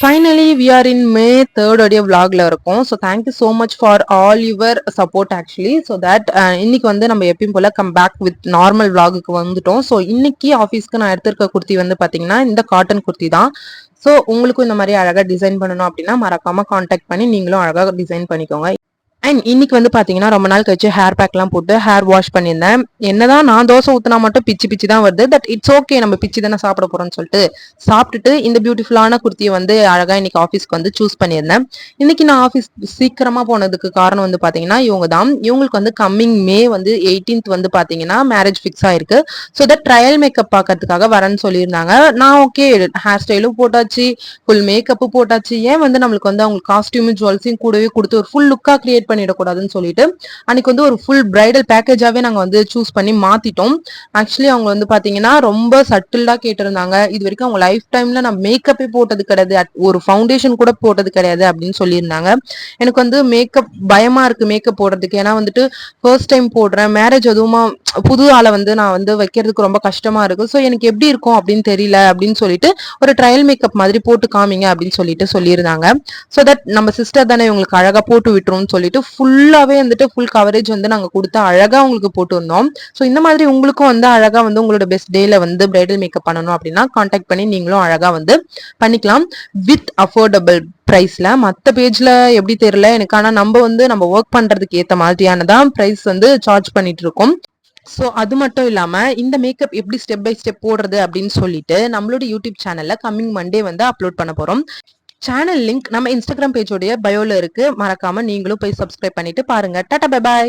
Finally, we are in May 3rd audio vlogல இருக்கோம். So thank you so much for all your support actually. So that இன்னைக்கு வந்து நம்ம எப்பயும் போல கம் பேக் வித் நார்மல் vlogக்கு வந்துட்டோம். ஸோ இன்னைக்கு ஆஃபீஸ்க்கு நான் எடுத்திருக்க குர்த்தி வந்து பாத்தீங்கன்னா இந்த காட்டன் குர்த்தி தான். ஸோ உங்களுக்கும் இந்த மாதிரி அழகா டிசைன் பண்ணணும் அப்படின்னா மறக்காம கான்டாக்ட் பண்ணி நீங்களும் அழகா டிசைன் பண்ணிக்கோங்க. அண்ட் இன்னைக்கு வந்து பாத்தீங்கன்னா ரொம்ப நாள் கழிச்சு ஹேர் பேக் எல்லாம் போட்டு ஹேர் வாஷ் பண்ணியிருந்தேன். என்னதான் நான் தோசை ஊத்தினா மட்டும் பிச்சு பிச்சு தான் வருது. பட் இட்ஸ் ஓகே, நம்ம பிச்சு தானே சாப்பிட போறோம்னு சொல்லிட்டு சாப்பிட்டுட்டு இந்த பியூட்டிஃபுல்லான குர்த்தியை வந்து அழகா இன்னைக்கு ஆஃபீஸ்க்கு வந்து சூஸ் பண்ணியிருந்தேன். இன்னைக்கு நான் ஆஃபீஸ் சீக்கிரமா போனதுக்கு காரணம் வந்து பாத்தீங்கன்னா இவங்க தான். இவங்களுக்கு வந்து கம்மிங் மே வந்து 18th வந்து பாத்தீங்கன்னா மேரேஜ் ஃபிக்ஸ் ஆயிருக்கு. ஸோ தட் ட்ரையல் மேக்கப் பார்க்கறதுக்காக வரேன்னு சொல்லியிருந்தாங்க. நான் ஓகே, ஹேர் ஸ்டைலும் போட்டாச்சு, ஃபுல் மேக்கப் போட்டாச்சு, ஏன் வந்து நம்மளுக்கு வந்து அவங்க காஸ்டியூம் ஜுவல்ஸையும் கூடவே கொடுத்து ஒரு ஃபுல் லுக்கா கிரியேட் பண்ணிடக்கூடாதுன்னு சொல்லிட்டு அன்னைக்கு வந்து ஒரு ஃபுல் பிரைடல் பேக்கேஜாவே நாங்க வந்து சூஸ் பண்ணி மாத்திட்டோம். ஆக்சுவலி அவங்க வந்து பாத்தீங்கன்னா ரொம்ப சட்டில்டா கேட்டிருந்தாங்க. இது வரைக்கும் அவங்க லைஃப் டைம்ல நான் மேக்கப்பே போட்டது கிடையாது, ஒரு ஃபவுண்டேஷன் கூட போட்டது கிடையாது அப்படின்னு சொல்லியிருந்தாங்க. எனக்கு வந்து மேக்கப் பயமா இருக்கு மேக்கப் போடுறதுக்கு. ஏன்னா வந்துட்டு ஃபர்ஸ்ட் டைம் போடுறேன், மேரேஜ் அதுவுமா புது ஆளை வந்து நான் வந்து வைக்கிறதுக்கு ரொம்ப கஷ்டமா இருக்கு. ஸோ எனக்கு எப்படி இருக்கும் அப்படின்னு தெரியல அப்படின்னு சொல்லிட்டு ஒரு ட்ரையல் மேக்கப் மாதிரி போட்டு காமிங்க அப்படின்னு சொல்லிட்டு சொல்லியிருந்தாங்க. ஸோ தட் நம்ம சிஸ்டர் தானே இவங்களுக்கு அழகா போட்டு விட்டுரும்னு சொல்லிட்டு ஃபுல்லாவே வந்துட்டு ஃபுல் கவரேஜ் வந்து நாங்க கொடுத்து அழகா உங்களுக்கு போட்டு வந்தோம். ஸோ இந்த மாதிரி உங்களுக்கும் வந்து அழகா வந்து உங்களோட பெஸ்ட் டேல வந்து பிரைடல் மேக்கப் பண்ணணும் அப்படின்னா கான்டாக்ட் பண்ணி நீங்களும் அழகா வந்து பண்ணிக்கலாம் வித் அஃபோர்டபுள் பிரைஸ்ல. மத்த பேஜ்ல எப்படி தெரியல எனக்கு, ஆனா நம்ம ஒர்க் பண்றதுக்கு ஏத்த மாதிரியானதான் பிரைஸ் வந்து சார்ஜ் பண்ணிட்டு இருக்கோம். ஸோ அது மட்டும் இல்லாம இந்த மேக்கப் எப்படி ஸ்டெப் பை ஸ்டெப் போடுறது அப்படின்னு சொல்லிட்டு நம்மளோட யூடியூப் சேனல்ல கம்மிங் மண்டே வந்து அப்லோட் பண்ண போறோம். சேனல் லிங்க் நம்ம இன்ஸ்டாகிராம் பேஜோடைய பயோல இருக்கு, மறக்காம நீங்களும் போய் சப்ஸ்கிரைப் பண்ணிட்டு பாருங்க. Tata bye bye.